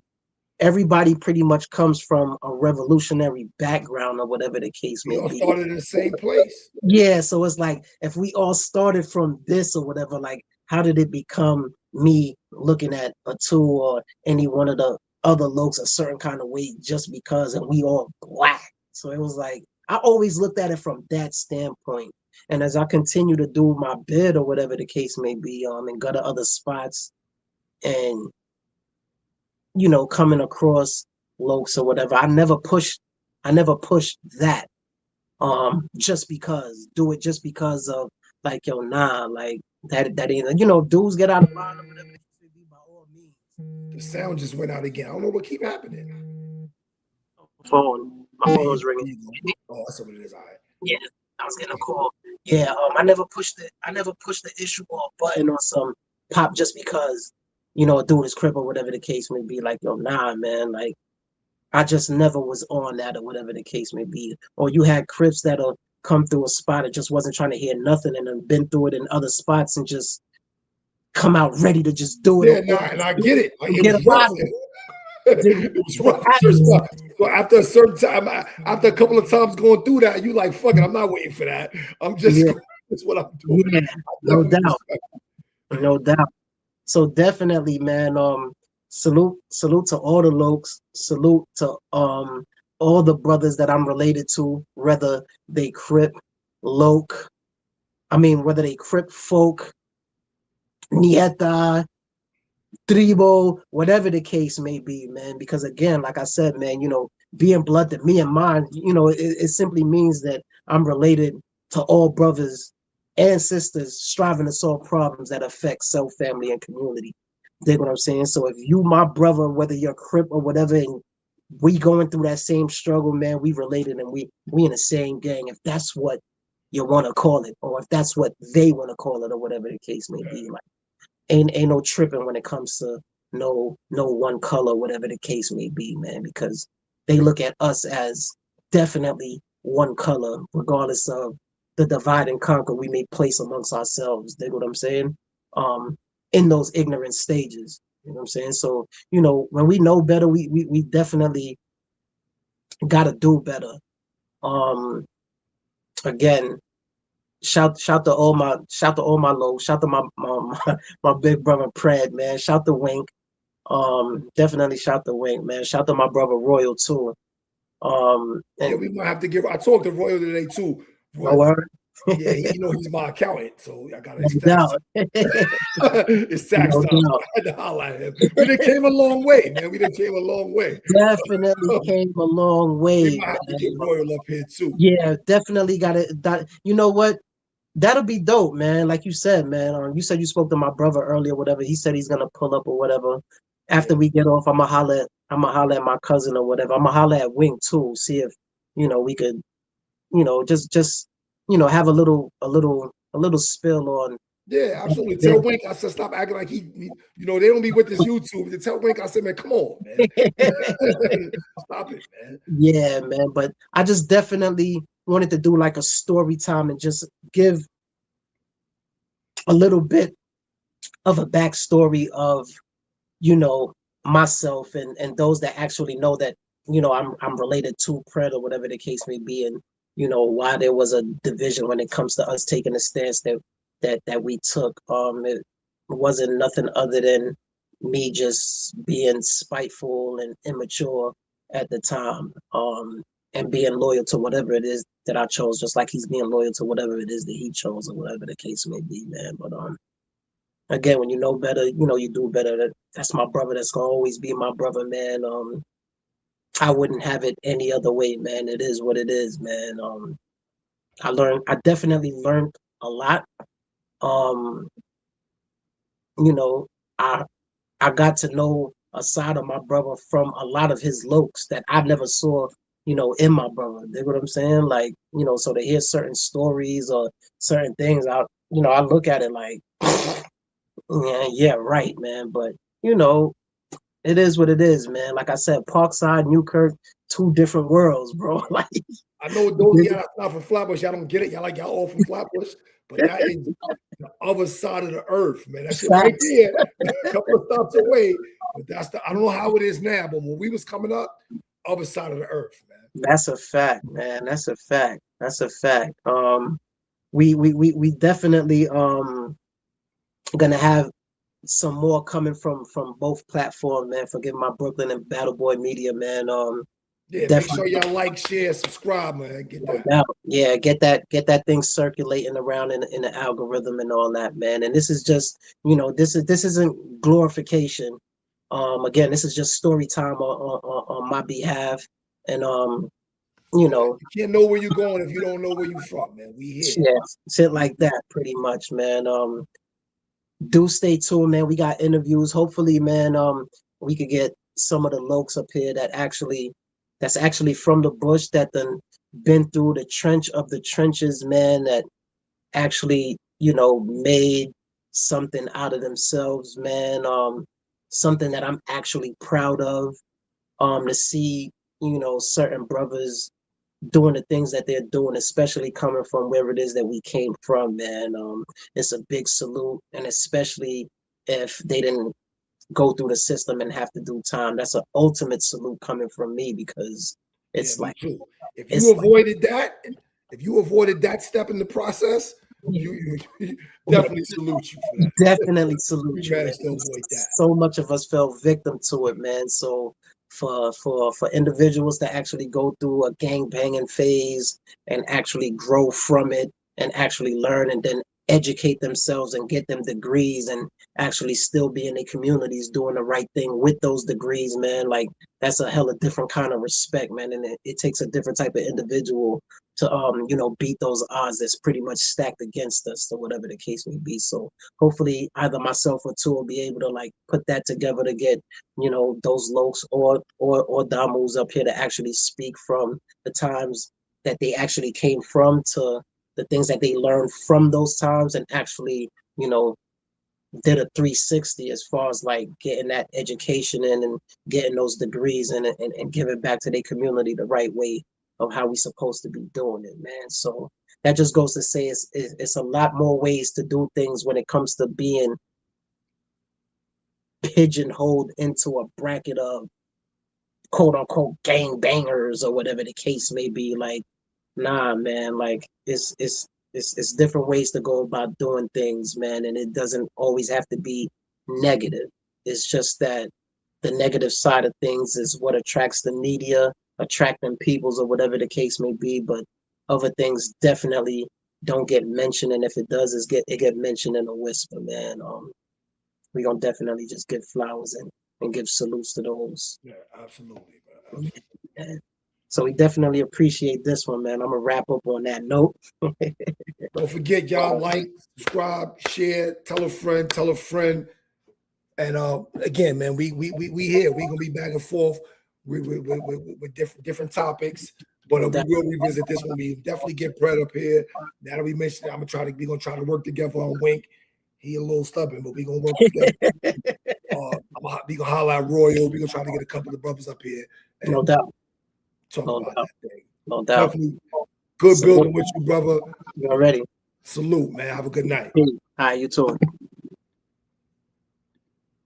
everybody pretty much comes from a revolutionary background, or whatever the case We may all be. started in the same place. Yeah, so it's like, if we all started from this or whatever, like, how did it become me looking at a two or any one of the other looks a certain kind of way just because, and we all black? So it was like, I always looked at it from that standpoint. And as I continue to do my bid or whatever the case may be, and go to other spots, and coming across lokes or whatever, I never pushed that, just because, do it just because of, like, yo, nah, like, that ain't, dudes get out of line or whatever it may be, by all means. The sound just went out again. I don't know what keep happening. My phone was There ringing. you go. Oh, that's what it is. All right. Yeah, I was getting a call. Yeah, I never pushed the issue or button on some pop just because, a dude is Crip or whatever the case may be. Like, yo, nah, man, like, I just never was on that, or whatever the case may be. Or you had Crips that'll come through a spot and just wasn't trying to hear nothing, and then been through it in other spots and just come out ready to just do it, Yeah, nah, and I get it. Like, and it get was up rough. out of it. It was rough. So after a certain time, after a couple of times going through that, you like, fuck it, I'm not waiting for that. I'm just Yeah, going. That's what I'm doing. yeah, I no definitely doubt, respect no doubt. So definitely, man. Salute to all the lokes. Salute to all the brothers that I'm related to, whether they Crip, Loke, I mean, whether they Crip folk, Nieta, Tribo, whatever the case may be, man. Because again, like I said, man, being blood to me and mine, it simply means that I'm related to all brothers and sisters striving to solve problems that affect self, family, and community. Dig what I'm saying? So if you my brother, whether you're Crip or whatever, and we going through that same struggle, man, we related and we in the same gang, if that's what you want to call it, or if that's what they want to call it, or whatever the case may be. Like ain't no tripping when it comes to no one color, whatever the case may be, man, because they look at us as definitely one color, regardless of the divide and conquer we may place amongst ourselves. Dig what I'm saying? In those ignorant stages. You know what I'm saying? So, when we know better, we definitely gotta do better. Again, shout to all my low, shout to my big brother Pred, man. Shout to Wink. Definitely shout to Wink, man. Shout to my brother Royal too. Yeah, And we might have to give. I talked to Royal today too. no word. Yeah, he's my accountant, so I got No his tax. doubt. It's tax No time. doubt. I had to holler at him. We done came a long way, man. We done came a long way. Definitely came a long We way, might have to man. get Royal up here too. Yeah, definitely got it. You know what? That'll be dope, man. Like you said, man. You said you spoke to my brother earlier, whatever. He said he's gonna pull up or whatever. After Yeah. we get off, I'ma holler at my cousin or whatever. I'ma holler at Wink too. See if we could, just have a little spill on. Yeah, absolutely. Tell Wink I said stop acting like they don't be with this YouTube. To tell Wink I said, man, come on, man. Stop it, man. Yeah, man. But I just definitely wanted to do like a story time and just give a little bit of a backstory of myself and those that actually know that I'm related to Pred or whatever the case may be, and why there was a division when it comes to us taking the stance that we took. It wasn't nothing other than me just being spiteful and immature at the time, and being loyal to whatever it is that I chose, just like he's being loyal to whatever it is that he chose or whatever the case may be, man. But again, when you know better, you do better. That's my brother. That's gonna always be my brother, man. I wouldn't have it any other way, man. It is what it is, man. I definitely learned a lot. Um, you know, I I got to know a side of my brother from a lot of his looks that I never saw, in my brother. You know what I'm saying? Like, so to hear certain stories or certain things, I look at it like, yeah, right, man. But it is what it is, man. Like I said, Parkside, Newkirk, two different worlds, bro. Like, I know those of y'all that's not from Flatbush, y'all don't get it. Y'all all from Flatbush, but that is the other side of the earth, man. That shit right there, a couple of stops away. But I don't know how it is now, but when we was coming up, other side of the earth, man. That's a fact, man. That's a fact. That's a fact. We definitely gonna have some more coming from both platforms, man. Forgive my Brooklyn and Battle Boy Media, man. Yeah, make sure y'all like, share, subscribe, man. Get that. Yeah, get that thing circulating around in the algorithm and all that, man. And this is just, this isn't glorification. Again, this is just story time on my behalf. And you can't know where you're going if you don't know where you're from, man. We here. Yeah, shit like that, pretty much, man. Do stay tuned, man. We got interviews. Hopefully, man, we could get some of the lokes up here that's actually from the bush, that then been through the trench of the trenches, man, that actually, made something out of themselves, man. Something that I'm actually proud of. To see, certain brothers doing the things that they're doing, especially coming from where it is that we came from, man. It's a big salute, and especially if they didn't go through the system and have to do time. That's an ultimate salute coming from me, because it's like, too. If you avoided that step in the process, you definitely salute you for that. Definitely salute you. Man. So much of us fell victim to it, man. So for individuals to actually go through a gang banging phase and actually grow from it and actually learn and then educate themselves and get them degrees and actually still be in their communities doing the right thing with those degrees, man. Like that's a hella different kind of respect, man. And it takes a different type of individual to beat those odds that's pretty much stacked against us or whatever the case may be. So hopefully either myself or two will be able to like put that together to get, those Lokes or Damus up here to actually speak from the times that they actually came from to the things that they learned from those times and actually, did a 360 as far as like getting that education in and getting those degrees in and giving back to their community the right way of how we supposed to be doing it, man. So that just goes to say it's a lot more ways to do things when it comes to being pigeonholed into a bracket of quote unquote gang bangers or whatever the case may be. Like, nah, man, like it's different ways to go about doing things, man, and it doesn't always have to be negative. It's just that the negative side of things is what attracts the media, attracting peoples or whatever the case may be, but other things definitely don't get mentioned, and if it does, it get mentioned in a whisper, man. We gonna definitely just give flowers and give salutes to those. Yeah, absolutely, bro. Absolutely. Yeah. So we definitely appreciate this one, man. I'm gonna wrap up on that note. Don't forget, y'all, like, subscribe, share, tell a friend. And again, man, we here. We're gonna be back and forth with different topics. But we will revisit this one. We definitely get Brett up here. Now that we mentioned it, we're gonna try to work together on Wink. He a little stubborn, but we're gonna work together. We gonna holler at Royal. We're gonna try to get a couple of brothers up here. And no doubt. Talk no about doubt. that thing. No doubt. Definitely good building with you, brother. You already. Salute, man. Have a good night. Hi, you too.